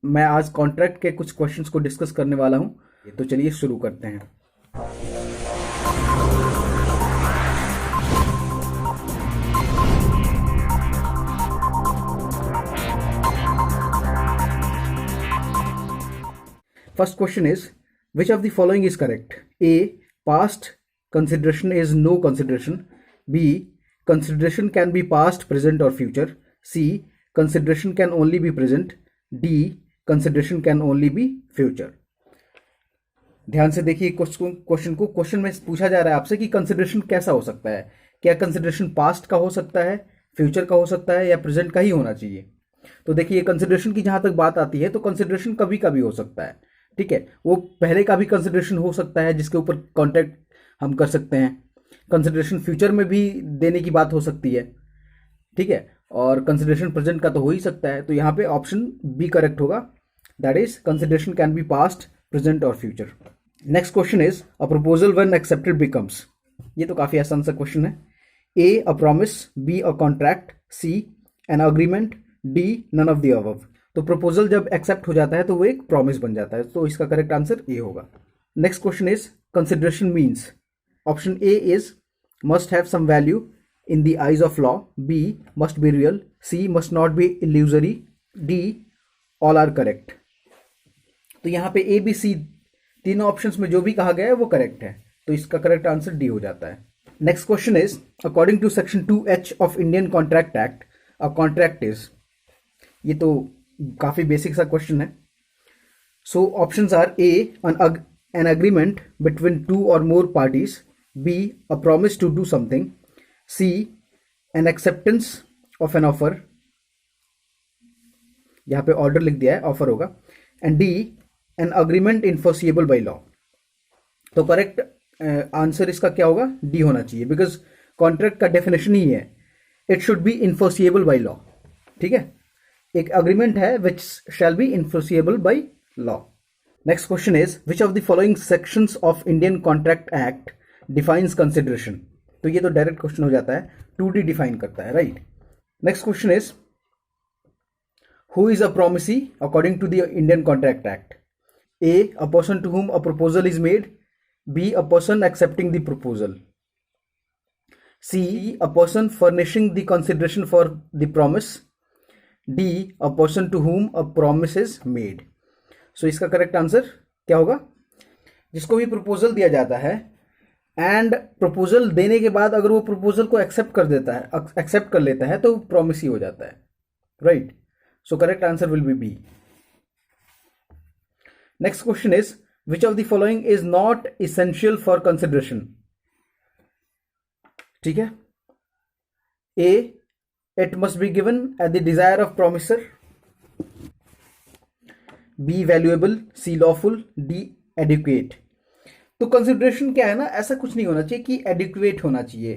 मैं आज कॉन्ट्रैक्ट के कुछ क्वेश्चंस को डिस्कस करने वाला हूं। तो चलिए शुरू करते हैं। First question is which of the following is correct? A, past consideration is no consideration. B, consideration can be past, present और future. C, consideration can only be present. D, consideration can only be future. ध्यान से देखिए question को। Question में पूछा जा रहा है आपसे कि कंसिडरेशन कैसा हो सकता है। क्या कंसिडरेशन पास्ट का हो सकता है, फ्यूचर का हो सकता है, या प्रेजेंट का ही होना चाहिए? तो देखिए, कंसिडरेशन की जहां तक बात आती है तो कंसिडरेशन कभी का भी हो सकता है। ठीक है, वो पहले का भी कंसिडरेशन हो सकता है जिसके ऊपर कॉन्ट्रैक्ट हम कर सकते हैं। कंसिडरेशन फ्यूचर में भी देने की बात हो सकती है। ठीक है, और कंसिडरेशन प्रेजेंट का तो हो ही सकता है। तो यहाँ पे ऑप्शन बी करेक्ट होगा, that is consideration can be past, present और future. Next question is a proposal when accepted becomes. ये तो काफी आसान सा क्वेश्चन है। A, a promise. B, a contract. C, an agreement. D, none of the above. तो proposal जब accept हो जाता है तो वो एक प्रॉमिस बन जाता है। तो इसका करेक्ट आंसर ए होगा। Next question is consideration means. Option A is must have some value in the eyes of law. B, must be real. C, must not be illusory. D, all are correct. तो यहाँ पे A B C तीनों options में जो भी कहा गया है वो करेक्ट है। तो इसका करेक्ट आंसर डी हो जाता है। Next question is according to section 2H of Indian contract act, a contract is. ये तो काफी बेसिक सा क्वेश्चन है। So options are A, an agreement between two or more parties. B, a promise to do something. C, an acceptance of an offer. यहां पे order लिख दिया है, ऑफर होगा। And D, an agreement enforceable by law. तो correct answer इसका क्या होगा? डी होना चाहिए, बिकॉज कॉन्ट्रैक्ट का डेफिनेशन ही है it should be enforceable by law. ठीक है, एक अग्रीमेंट है which shall be enforceable by law. Next question is which of the following sections of Indian contract act defines consideration. तो ये तो डायरेक्ट क्वेश्चन हो जाता है, 2D डिफाइन करता है, right. Next question is who is a promisee according to the Indian contract act? A, a person to whom a proposal is made. B, a person accepting the proposal. C, a person furnishing the consideration for the promise. D, a person to whom a promise is made. So इसका correct answer क्या होगा? जिसको भी proposal दिया जाता है and proposal देने के बाद अगर वो प्रपोजल को एक्सेप्ट कर लेता है तो प्रॉमिस ही हो जाता है, right. So correct answer will be B. Next question is which of the following is not essential for consideration. ठीक है, A, it must be given at the desire of promisor. B, valuable. C, lawful. D, adequate. तो consideration क्या है ना, ऐसा कुछ नहीं होना चाहिए कि एडिक्वेट होना चाहिए।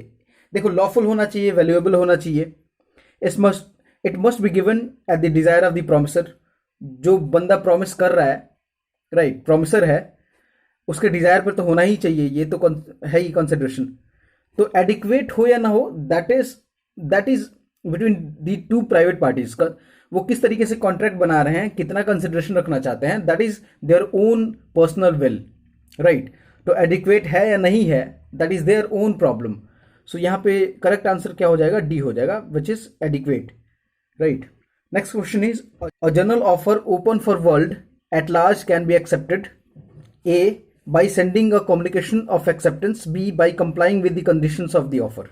देखो, लॉफुल होना चाहिए, वैल्यूएबल होना चाहिए। It must be given at the desire of the promisor. जो बंदा प्रॉमिस कर रहा है, राइट, प्रोमिसर है, उसके डिजायर पर तो होना ही चाहिए। ये तो है ही कंसिडरेशन। तो एडिक्वेट हो या ना हो, that is between the two private parties. वो किस तरीके से कॉन्ट्रैक्ट बना रहे हैं, कितना कंसिडरेशन रखना चाहते हैं, that is their own personal will, right. तो एडिक्वेट है या नहीं है, that is their own problem. So यहां पे करेक्ट आंसर क्या हो जाएगा? डी हो जाएगा, which is adequate, right. Next question is a general offer open for world at large can be accepted. A, by sending a communication of acceptance. B, by complying with the conditions of the offer.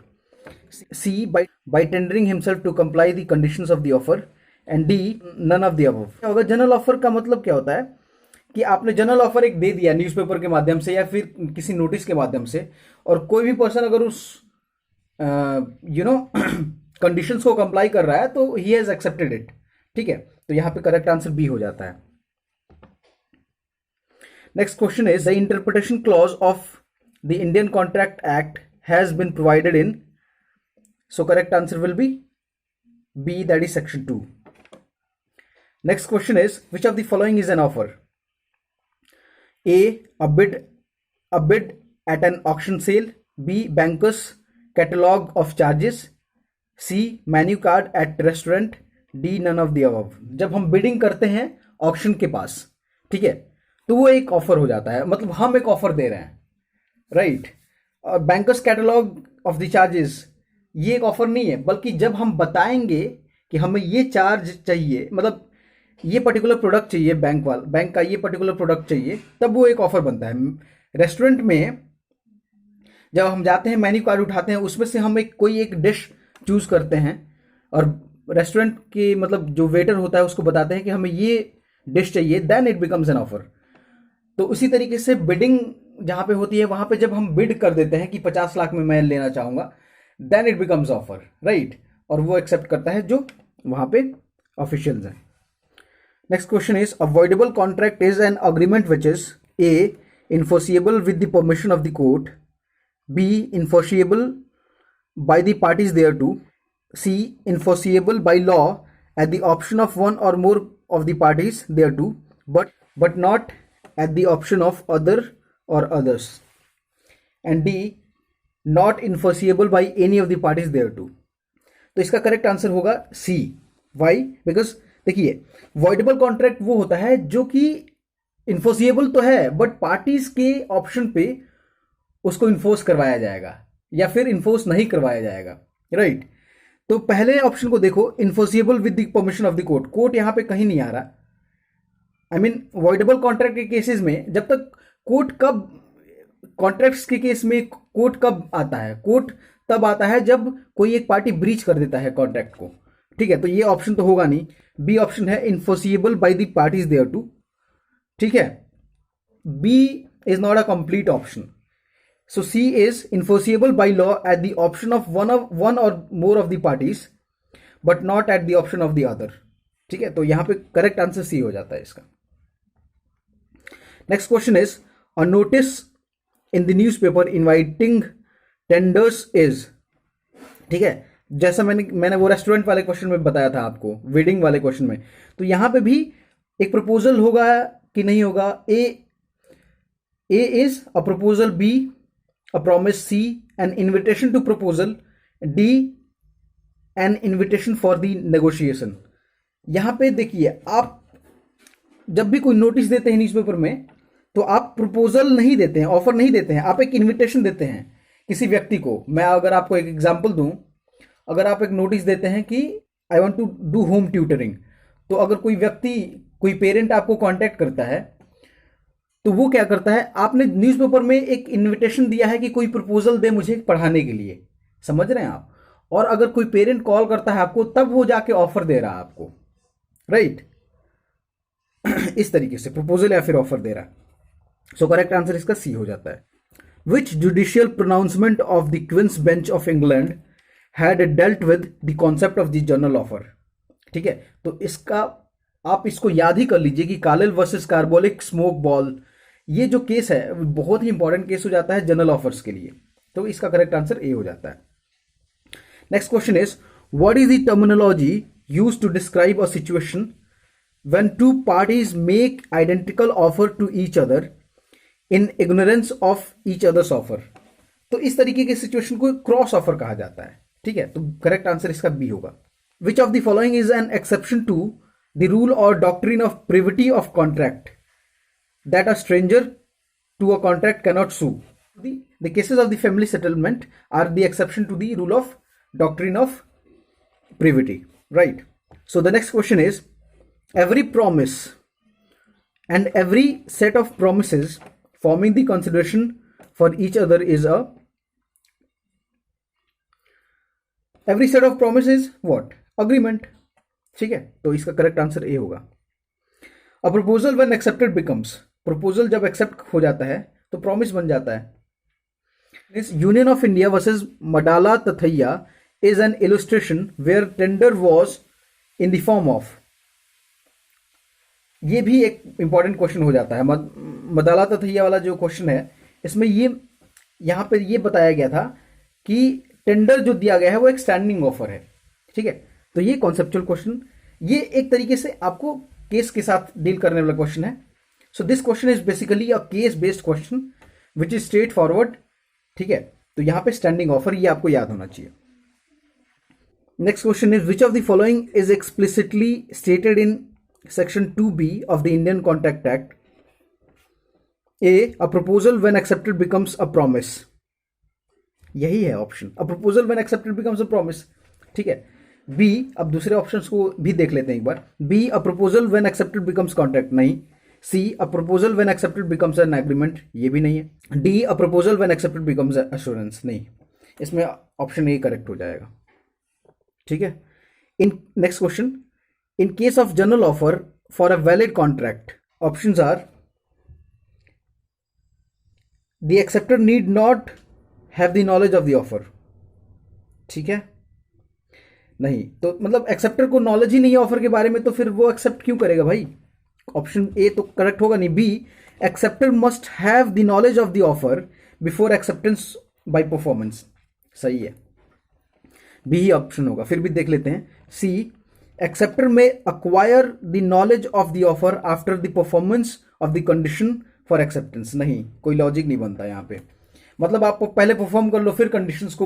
C, by tendering himself to comply the conditions of the offer. And D, none of the above. क्या होगा? General offer का मतलब क्या होता है कि आपने general offer एक दे दिया न्यूज़पेपर के माध्यम से या फिर किसी नोटिस के माध्यम से, और कोई भी पर्सन अगर उस कंडीशंस को कंप्लाई कर रहा है तो ही हैज एक्सेप्टेड इट। ठीक है, तो यहां पे करेक्ट आंसर बी हो जाता है। Next question is the interpretation clause of the Indian contract act has been provided in. So correct answer will be B, that is section 2। Next question is which of the following is an offer? A, a bid at an auction sale. B, bankers catalog of charges. C, menu card at restaurant. D, none of the above. जब हम bidding करते हैं auction के पास, ठीक है, तो वो एक ऑफर हो जाता है, मतलब हम एक ऑफर दे रहे हैं, राइट। और bankers catalogue of the charges ये एक ऑफर नहीं है, बल्कि जब हम बताएंगे कि हमें ये चार्ज चाहिए, मतलब ये पर्टिकुलर प्रोडक्ट चाहिए, बैंक का ये पर्टिकुलर प्रोडक्ट चाहिए, तब वो एक ऑफर बनता है। रेस्टोरेंट में जब हम जाते हैं, मेन्यू कार्ड उठाते हैं, उसमें से हम कोई एक डिश चूज करते हैं और रेस्टोरेंट के मतलब जो वेटर होता है उसको बताते हैं कि हमें ये डिश चाहिए, then it becomes an offer. तो उसी तरीके से बिडिंग जहां पे होती है, वहां पे जब हम बिड कर देते हैं कि 50 लाख में मैं लेना चाहूंगा, then it becomes offer, right. और वो एक्सेप्ट करता है जो वहां पे ऑफिशियल्स हैं। Next question is avoidable contract is an agreement which is a enforceable with the permission of the court, B enforceable by the parties thereto, C enforceable by law at the option of one or more of the parties thereto, but not at the option of other or others, and D not enforceable by any of the parties thereto। तो इसका correct answer होगा सी। Y? Because देखिए, voidable contract वो होता है जो कि enforceable तो है, बट पार्टीज के ऑप्शन पे उसको इन्फोर्स करवाया जाएगा या फिर इन्फोर्स नहीं करवाया जाएगा, राइट। तो पहले ऑप्शन को देखो, enforceable with the permission of the court, court यहां पे कहीं नहीं आ रहा। आई मीन वॉइडेबल कॉन्ट्रैक्ट के केसेस में जब तक कोर्ट कब, कॉन्ट्रैक्ट्स के केस में कोर्ट कब आता है? कोर्ट तब आता है जब कोई एक पार्टी ब्रीच कर देता है कॉन्ट्रैक्ट को, ठीक है। तो ये ऑप्शन तो होगा नहीं, बी ऑप्शन है enforceable by the parties thereto, ठीक है। B is not a complete option, so C is enforceable by law at the option of one or more of the parties but not at the option of the other, ठीक है। तो यहां पे correct answer C हो जाता है इसका। Next question is a notice in the newspaper inviting tenders is, ठीक है। जैसा मैंने वो रेस्टोरेंट वाले क्वेश्चन में बताया था आपको, वेडिंग वाले क्वेश्चन में, तो यहां पे भी एक प्रपोजल होगा कि नहीं होगा? A is a proposal, B a promise, C an invitation to proposal, D an invitation for the negotiation. यहां पे देखिए, आप जब भी कोई नोटिस देते हैं न्यूज़पेपर में, तो आप प्रपोजल नहीं देते हैं, ऑफर नहीं देते हैं, आप एक इन्विटेशन देते हैं किसी व्यक्ति को। मैं अगर आपको एक एग्जांपल दूं, अगर आप एक नोटिस देते हैं कि I want to do home tutoring, तो अगर कोई व्यक्ति, कोई पेरेंट आपको कांटेक्ट करता है, तो वो क्या करता है, आपने न्यूज़पेपर में एक इन्विटेशन दिया है कि कोई प्रपोजल दे मुझे पढ़ाने के लिए, समझ रहे हैं आप। और अगर कोई पेरेंट कॉल करता है आपको, तब वो जाके ऑफर दे रहा है आपको, राइट। इस तरीके से प्रपोजल या फिर ऑफर दे रहा है। सो करेक्ट आंसर इसका सी हो जाता है। Which judicial pronouncement of the Queen's bench of England had dealt with the concept of the general offer, ठीक है। तो इसका आप इसको याद ही कर लीजिए कि Carlill versus carbolic smoke ball, ये जो केस है बहुत ही इंपॉर्टेंट केस हो जाता है जनरल ऑफर्स के लिए। तो इसका करेक्ट आंसर ए हो जाता है। Next question is what is the terminology used to describe a situation when two parties make identical offer to each other in ignorance of each other's offer? तो इस तरीके के सिचुएशन को क्रॉस ऑफर कहा जाता है, ठीक है। तो करेक्ट आंसर इसका बी होगा। Which of the following is an exception to the rule or doctrine of privity of contract that a stranger to a contract cannot sue? The cases of the family settlement are the exception to the rule of doctrine of privity, right. So the next question is every promise and every set of promises forming the consideration for each other is a, every set of promises what? Agreement, ठीक है। तो इसका correct answer A होगा। A proposal when accepted becomes, proposal जब accept हो जाता है तो promise बन जाता है। This Union of India versus Madala Tathaiya is an illustration where tender was in the form of, ये भी एक इंपॉर्टेंट क्वेश्चन हो जाता है। मदाला तथैया वाला जो क्वेश्चन है, इसमें ये यहां पे ये बताया गया था कि टेंडर जो दिया गया है वो एक स्टैंडिंग ऑफर है, ठीक है। तो ये कॉन्सेप्चुअल क्वेश्चन, ये एक तरीके से आपको केस के साथ डील करने वाला क्वेश्चन है। So this question is basically a case based question which is straight forward, ठीक है। तो यहां पे स्टैंडिंग ऑफर, ये आपको याद होना चाहिए। Next question is which of the following is explicitly stated in Section 2B of the Indian Contract Act. A proposal when accepted becomes a promise. यही है option, a proposal when accepted becomes a promise. ठीक है. B, अब दूसरे options को भी देख लेते हैं एक बार. B, a proposal when accepted becomes contract, नहीं. C, a proposal when accepted becomes an agreement, ये भी नहीं है. D, a proposal when accepted becomes assurance, नहीं. इसमें ऑप्शन ए करेक्ट हो जाएगा. ठीक है. In next question, in case of general offer for a valid contract, options are the acceptor need not have the knowledge of the offer. ठीक है. नहीं, तो मतलब एक्सेप्टर को नॉलेज ही नहीं है ऑफर के बारे में, तो फिर वो एक्सेप्ट क्यों करेगा भाई. ऑप्शन ए तो करेक्ट होगा नहीं. B, acceptor must have the knowledge of the offer before acceptance by performance, सही है. बी ही ऑप्शन होगा. फिर भी देख लेते हैं. सी, एक्सेप्टर में acquire the knowledge of the offer after the performance of the condition for acceptance, नहीं, कोई लॉजिक नहीं बनता यहाँ पे. मतलब आप पहले परफॉर्म कर लो फिर कंडीशंस को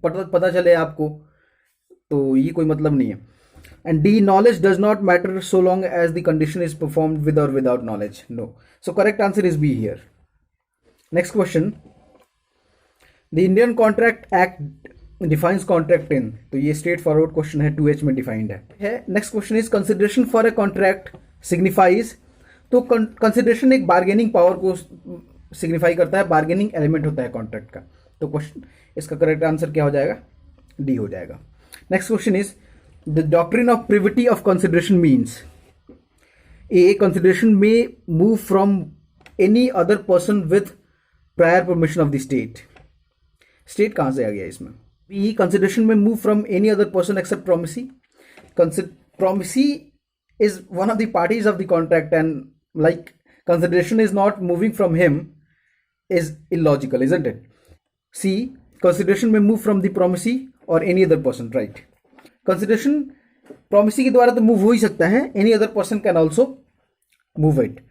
पता चले आपको, तो ये कोई मतलब नहीं है. And D, knowledge does not matter so long as the condition is performed with और without knowledge, no. So correct answer is B here. Next question, the Indian contract act defines contract in, तो ये straight forward question है, 2H में defined है. Next question is consideration for a contract signifies, तो consideration एक bargaining power को signify करता है, बार्गेनिंग एलिमेंट होता है कॉन्ट्रैक्ट का. तो क्वेश्चन इसका करेक्ट आंसर क्या हो जाएगा, डी हो जाएगा. Next question is the doctrine of privity of consideration means. A, consideration में move from any other person with prior permission of the state. State कहां से आ गया इसमें. बी, कंसिडरेशन में move from any other person except promisee. Promisee is one of the parties of the contract, and like consideration is not moving from him is illogical, isn't it? C, consideration may move from the promisee or any other person, right? Consideration promisee के द्वारा तो move हो ही सकता है, any other person can also move it.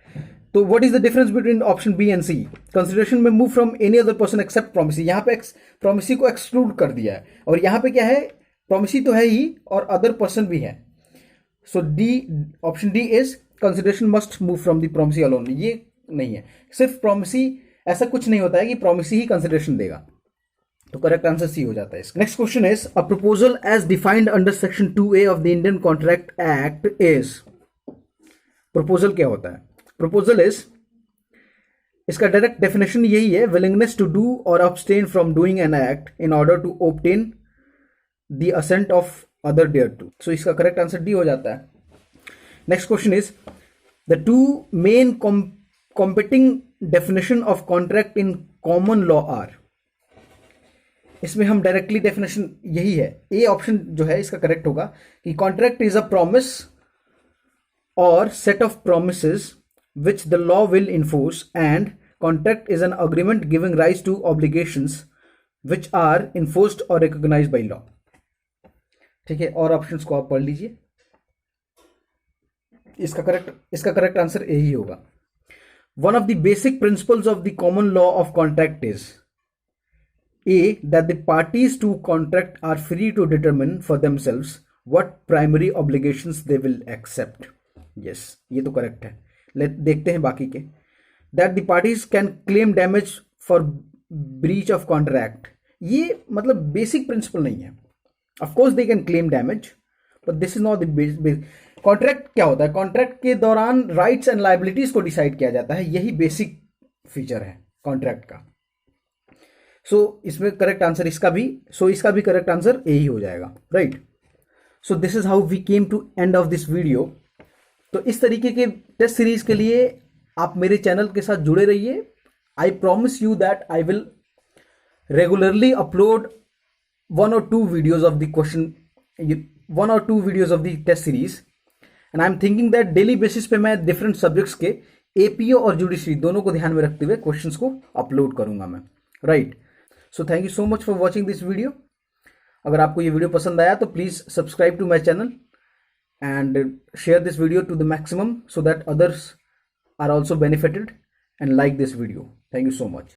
तो what is the difference between option B and C? Consideration may move from any other person except promisee. यहाँ पे promisee को exclude कर दिया है, और यहाँ पे क्या है, promisee तो है ही और other person भी है. So D, option D is consideration must move from the promisee alone. ये नहीं है, सिर्फ प्रोमिसी, ऐसा कुछ नहीं होता है कि प्रोमिसी ही कंसिडरेशन देगा. तो करेक्ट आंसर सी हो जाता है. Next question is a proposal as defined under section 2A of the Indian contract act is. Proposal क्या होता है. प्रपोजल इज, इसका डायरेक्ट डेफिनेशन यही है, विलिंगनेस टू डू और abstain from doing an act in order to obtain the assent of other thereto. So इसका correct answer D हो जाता है. Next question is the two main competing definition of contract in common law are. इसमें हम directly definition यही है, A option जो है इसका करेक्ट होगा कि contract is a promise or set of promises which the law will enforce, and contract is an agreement giving rise to obligations which are enforced or recognised by law. ठीक है, और options को आप पढ़ लीजिए. इसका करेक्ट आंसर यही होगा. One of the basic principles of the common law of contract is A, that the parties to contract are free to determine for themselves what primary obligations they will accept. Yes, ये तो correct है. देखते हैं बाकी के. That the parties can claim damage for breach of contract, ये मतलब basic principle नहीं है. Of course they can claim damage, but this is not the basic. Contract क्या होता है, कॉन्ट्रैक्ट के दौरान राइट्स एंड लाइबिलिटीज को डिसाइड किया जाता है, यही बेसिक फीचर है कॉन्ट्रैक्ट का. सो इसमें करेक्ट आंसर इसका भी करेक्ट आंसर यही हो जाएगा, right. So this is how we came to end of this video. तो इस तरीके के टेस्ट सीरीज के लिए आप मेरे चैनल के साथ जुड़े रहिए. I promise you that I will regularly upload 1 or 2 videos of the question, 1 or 2 videos of the test series, and I am thinking that daily basis पे मैं different subjects के APO और जुडिशरी दोनों को ध्यान में रखते हुए क्वेश्चंस को अपलोड करूंगा मैं, right. So thank you so much for watching this video. अगर आपको ये वीडियो पसंद आया तो please subscribe to my channel and share this video to the maximum so that others are also benefited and like this video. Thank you so much.